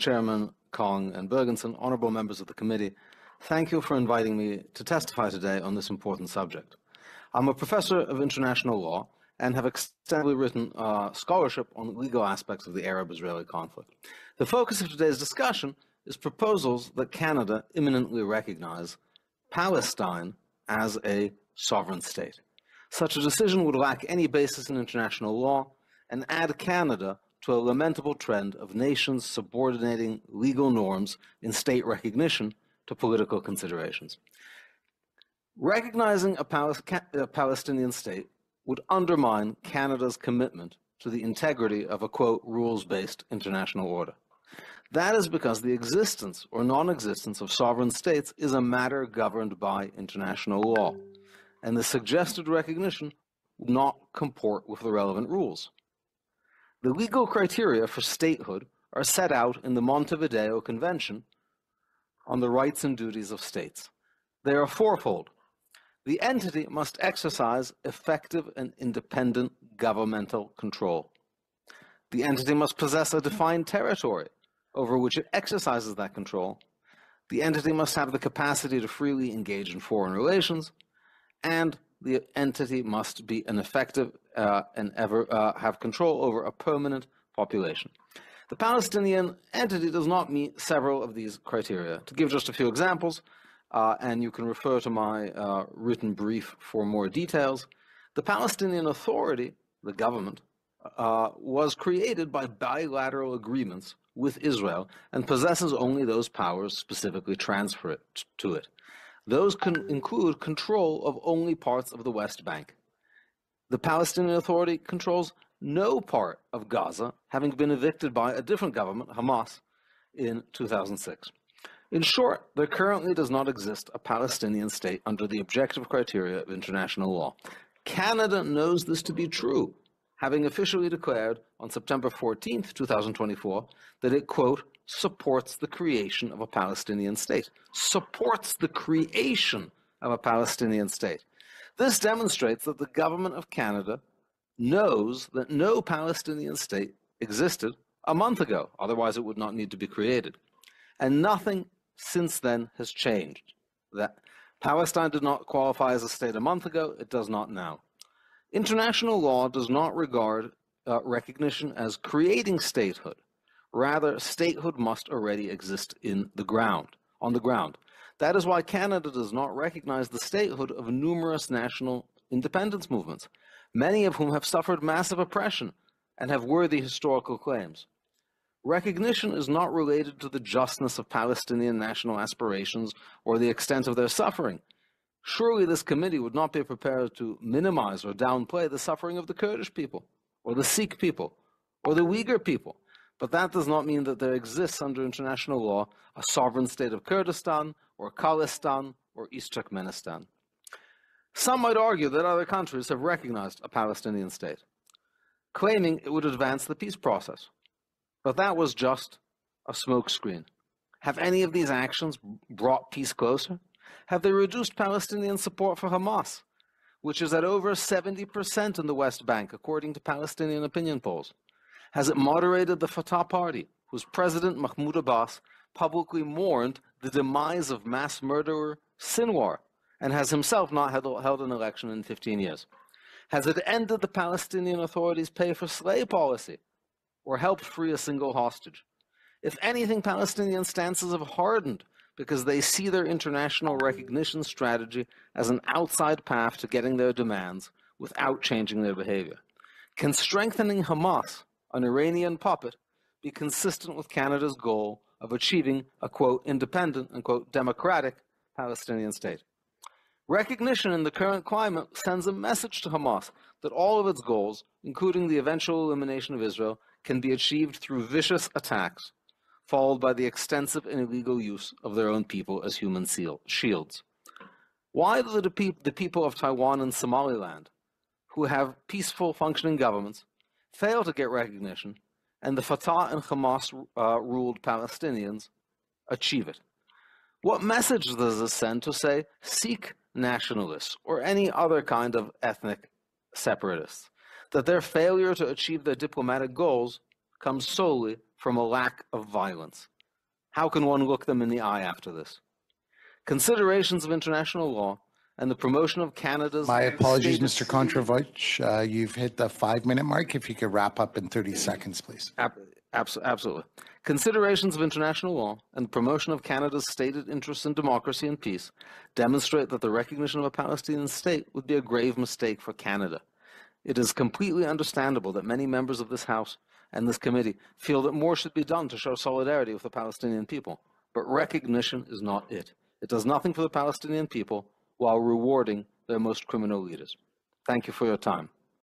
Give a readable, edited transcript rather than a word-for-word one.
Chairman Kong and Bergensen, honorable members of the committee, thank you for inviting me to testify today on this important subject. I'm a professor of international law and have extensively written scholarship on legal aspects of the Arab-Israeli conflict. The focus of today's discussion is proposals that Canada imminently recognize Palestine as a sovereign state. Such a decision would lack any basis in international law and add Canada to a lamentable trend of nations subordinating legal norms in state recognition to political considerations. Recognizing a Palestinian state would undermine Canada's commitment to the integrity of a, quote, rules-based international order. That is because the existence or non-existence of sovereign states is a matter governed by international law, and the suggested recognition would not comport with the relevant rules. The legal criteria for statehood are set out in the Montevideo Convention on the Rights and Duties of States. They are fourfold. The entity must exercise effective and independent governmental control. The entity must possess a defined territory over which it exercises that control. The entity must have the capacity to freely engage in foreign relations, and the entity must be an effective and have control over a permanent population. The Palestinian entity does not meet several of these criteria. To give just a few examples, and you can refer to my written brief for more details, the Palestinian Authority, the government, was created by bilateral agreements with Israel and possesses only those powers specifically transferred to it. Those can include control of only parts of the West Bank. The Palestinian Authority controls no part of Gaza, having been evicted by a different government, Hamas, in 2006. In short, there currently does not exist a Palestinian state under the objective criteria of international law. Canada knows this to be true, having officially declared on September 14, 2024, that it, quote, supports the creation of a Palestinian state. Supports the creation of a Palestinian state. This demonstrates that the government of Canada knows that no Palestinian state existed a month ago, otherwise it would not need to be created. And nothing since then has changed. That Palestine did not qualify as a state a month ago, it does not now. International law does not regard recognition as creating statehood. Rather, statehood must already exist on the ground. That is why Canada does not recognize the statehood of numerous national independence movements, many of whom have suffered massive oppression and have worthy historical claims. Recognition is not related to the justness of Palestinian national aspirations or the extent of their suffering. Surely this committee would not be prepared to minimize or downplay the suffering of the Kurdish people, or the Sikh people, or the Uyghur people. But that does not mean that there exists under international law a sovereign state of Kurdistan, or Khalistan, or East Turkmenistan. Some might argue that other countries have recognized a Palestinian state, claiming it would advance the peace process. But that was just a smokescreen. Have any of these actions brought peace closer? Have they reduced Palestinian support for Hamas, which is at over 70% in the West Bank, according to Palestinian opinion polls? Has it moderated the Fatah party, whose president Mahmoud Abbas publicly mourned the demise of mass murderer Sinwar, and has himself not held an election in 15 years? Has it ended the Palestinian Authority's pay-for-slay policy, or helped free a single hostage? If anything, Palestinian stances have hardened because they see their international recognition strategy as an outside path to getting their demands without changing their behavior. Can strengthening Hamas, an Iranian puppet, be consistent with Canada's goal of achieving a, quote, independent and, quote, democratic Palestinian state? Recognition in the current climate sends a message to Hamas that all of its goals, including the eventual elimination of Israel, can be achieved through vicious attacks, followed by the extensive and illegal use of their own people as human shields. Why do the people of Taiwan and Somaliland, who have peaceful functioning governments, fail to get recognition, and the Fatah and Hamas-ruled Palestinians achieve it? What message does this send to, say, Sikh nationalists or any other kind of ethnic separatists, that their failure to achieve their diplomatic goals comes solely from a lack of violence. How can one look them in the eye after this? Considerations of international law and the promotion of Canada's... My apologies, Mr. Kontorovich. You've hit the 5-minute mark. If you could wrap up in 30 seconds, please. Absolutely. Considerations of international law and the promotion of Canada's stated interests in democracy and peace demonstrate that the recognition of a Palestinian state would be a grave mistake for Canada. It is completely understandable that many members of this House and this committee feel that more should be done to show solidarity with the Palestinian people, but recognition is not it. It does nothing for the Palestinian people while rewarding their most criminal leaders. Thank you for your time.